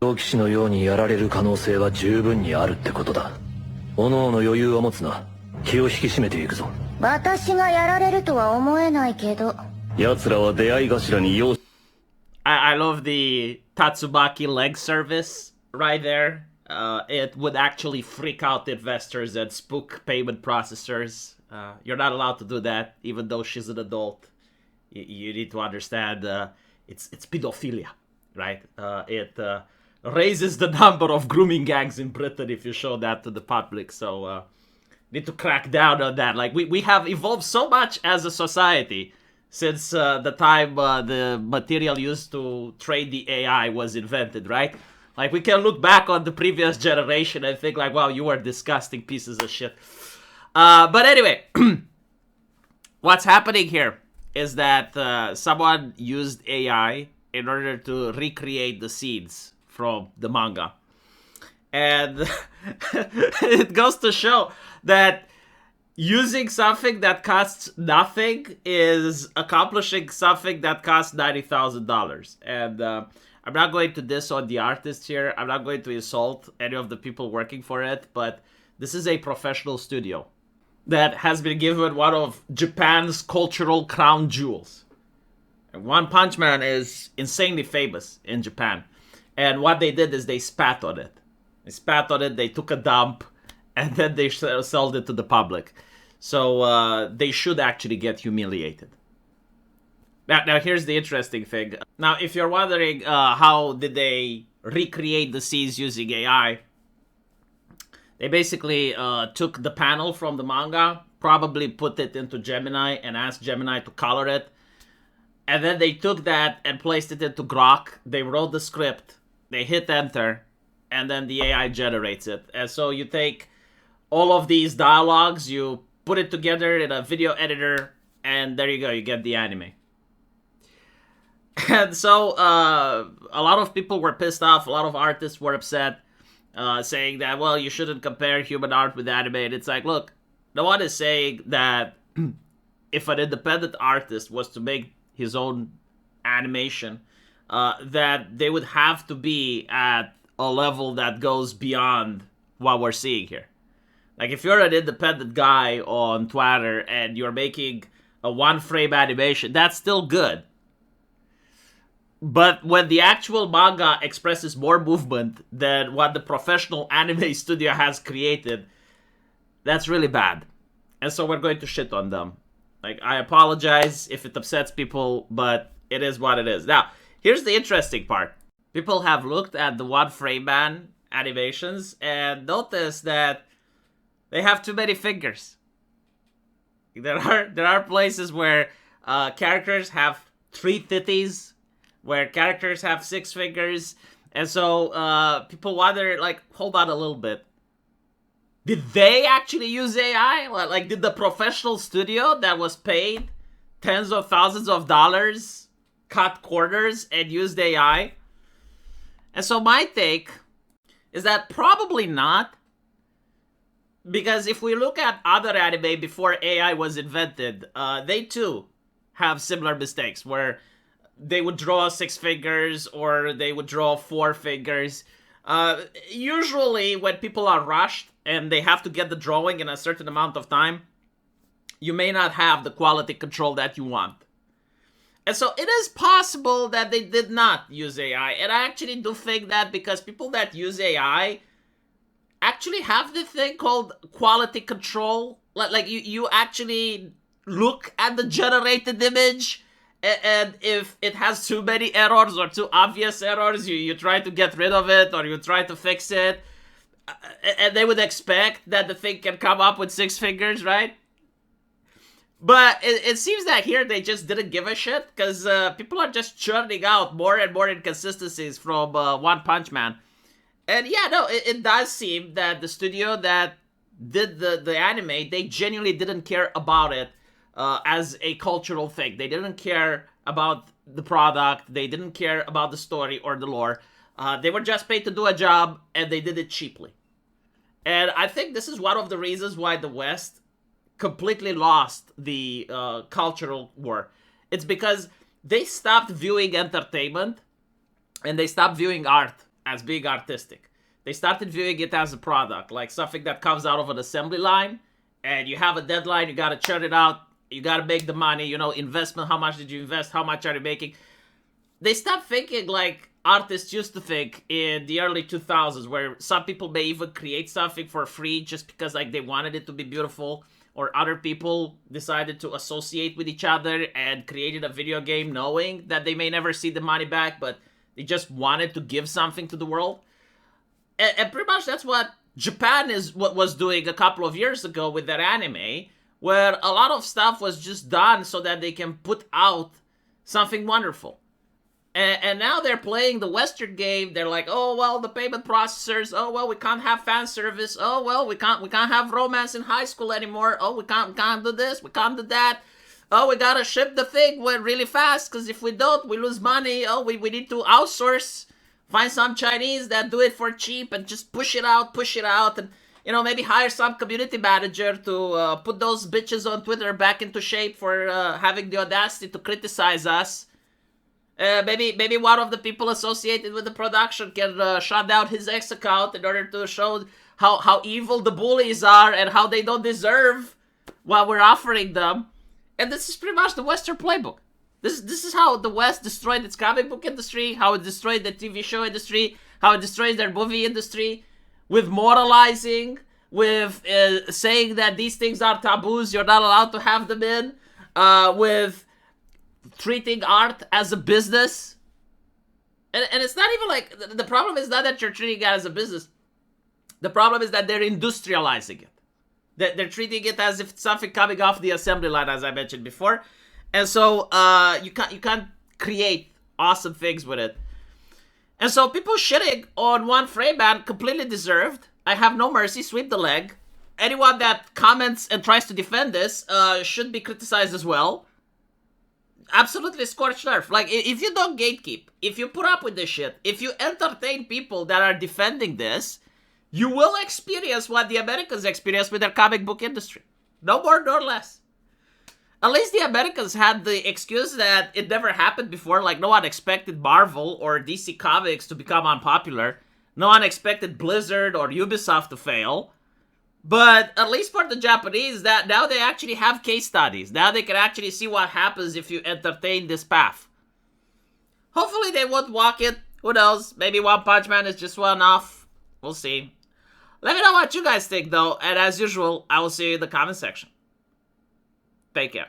同騎士のようにやられる可能性は十分にあるってことだ。各々余裕を持つな。気を引き締めていくぞ。私がやられるとは思えないけど。奴らは出会い頭に用 I love the Tatsumaki leg service right there. It would actually freak out investors and spook payment processors. You're not allowed to do that, even though she's an adult. You need to understand it's pedophilia, right? It raises the number of grooming gangs in Britain if you show that to the public. So need to crack down on that. Like we have evolved so much as a society since the time the material used to trade the AI was invented, right? Like, we can look back on the previous generation and think like, wow, you were disgusting pieces of shit. But anyway, what's happening here is that someone used AI in order to recreate the scenes from the manga. And it goes to show that using something that costs nothing is accomplishing something that costs $90,000. And I'm not going to diss on the artists here. I'm not going to insult any of the people working for it. But this is a professional studio that has been given one of Japan's cultural crown jewels. And One Punch Man is insanely famous in Japan. And what they did is they spat on it. They spat on it, they took a dump, and then they sold it to the public. So they should actually get humiliated. Now here's the interesting thing. Now, if you're wondering how did they recreate the scenes using AI, they basically took the panel from the manga, probably put it into Gemini and asked Gemini to color it. And then they took that and placed it into Grok. They wrote the script, they hit enter, and then the AI generates it. And so you take all of these dialogues, you put it together in a video editor, and there you go, you get the anime. And so a lot of people were pissed off, a lot of artists were upset, saying that, well, you shouldn't compare human art with anime. And it's like, look, no one is saying that if an independent artist was to make his own animation, that they would have to be at a level that goes beyond what we're seeing here. Like, if you're an independent guy on Twitter and you're making a one-frame animation, that's still good. But when the actual manga expresses more movement than what the professional anime studio has created, that's really bad. And so we're going to shit on them. Like, I apologize if it upsets people, but it is what it is. Now, here's the interesting part. People have looked at the one-frame man animations and noticed that they have too many fingers. There are places where characters have 3 titties, where characters have 6 fingers, and so people wonder, like, hold on a little bit. Did they actually use AI? Like, did the professional studio that was paid tens of thousands of dollars cut corners and used AI? And so my take is that probably not. Because if we look at other anime before AI was invented, they too have similar mistakes where they would draw 6 fingers or they would draw 4 fingers. Usually when people are rushed and they have to get the drawing in a certain amount of time, you may not have the quality control that you want. And so it is possible that they did not use AI. And I actually do think that because people that use AI actually have this thing called quality control. Like you actually look at the generated image, and if it has too many errors or too obvious errors, you try to get rid of it or you try to fix it. And they would expect that the thing can come up with 6 fingers, right? But it seems that here they just didn't give a shit because people are just churning out more and more inconsistencies from One Punch Man. And yeah, no, it does seem that the studio that did the anime, they genuinely didn't care about it as a cultural thing. They didn't care about the product. They didn't care about the story or the lore. They were just paid to do a job, and they did it cheaply. And I think this is one of the reasons why the West completely lost the cultural war. It's because they stopped viewing entertainment and they stopped viewing art as being artistic. They started viewing it as a product, like something that comes out of an assembly line, and you have a deadline, you gotta churn it out, you gotta make the money, you know, investment, how much did you invest, how much are you making? They stopped thinking like artists used to think in the early 2000s, where some people may even create something for free just because like they wanted it to be beautiful, or other people decided to associate with each other and created a video game knowing that they may never see the money back, but they just wanted to give something to the world. And pretty much that's what Japan was doing a couple of years ago with their anime, where a lot of stuff was just done so that they can put out something wonderful. And now they're playing the Western game. They're like, oh well, the payment processors. Oh well, we can't have fan service. Oh well, we can't have romance in high school anymore. Oh, we can't do this. We can't do that. Oh, we gotta ship the thing really fast, because if we don't, we lose money. Oh, we need to outsource. Find some Chinese that do it for cheap and just push it out, and you know, maybe hire some community manager to put those bitches on Twitter back into shape for having the audacity to criticize us. Maybe one of the people associated with the production can shut down his X account in order to show how evil the bullies are and how they don't deserve what we're offering them. And this is pretty much the Western playbook. This is how the West destroyed its comic book industry, how it destroyed the TV show industry, how it destroys their movie industry, with moralizing, with saying that these things are taboos, you're not allowed to have them in, with treating art as a business. And it's not even like, the problem is not that you're treating it as a business. The problem is that they're industrializing it. They're treating it as if it's something coming off the assembly line, as I mentioned before. And so you can't create awesome things with it. And so people shitting on one frame man, completely deserved. I have no mercy, sweep the leg. Anyone that comments and tries to defend this should be criticized as well. Absolutely scorched earth. Like, if you don't gatekeep, if you put up with this shit, if you entertain people that are defending this, you will experience what the Americans experience with their comic book industry. No more nor less. At least the Americans had the excuse that it never happened before. Like, no one expected Marvel or DC Comics to become unpopular. No one expected Blizzard or Ubisoft to fail. But at least for the Japanese, that now they actually have case studies. Now they can actually see what happens if you entertain this path. Hopefully they won't walk it. Who knows? Maybe One Punch Man is just one off. We'll see. Let me know what you guys think, though. And as usual, I will see you in the comment section. Take care.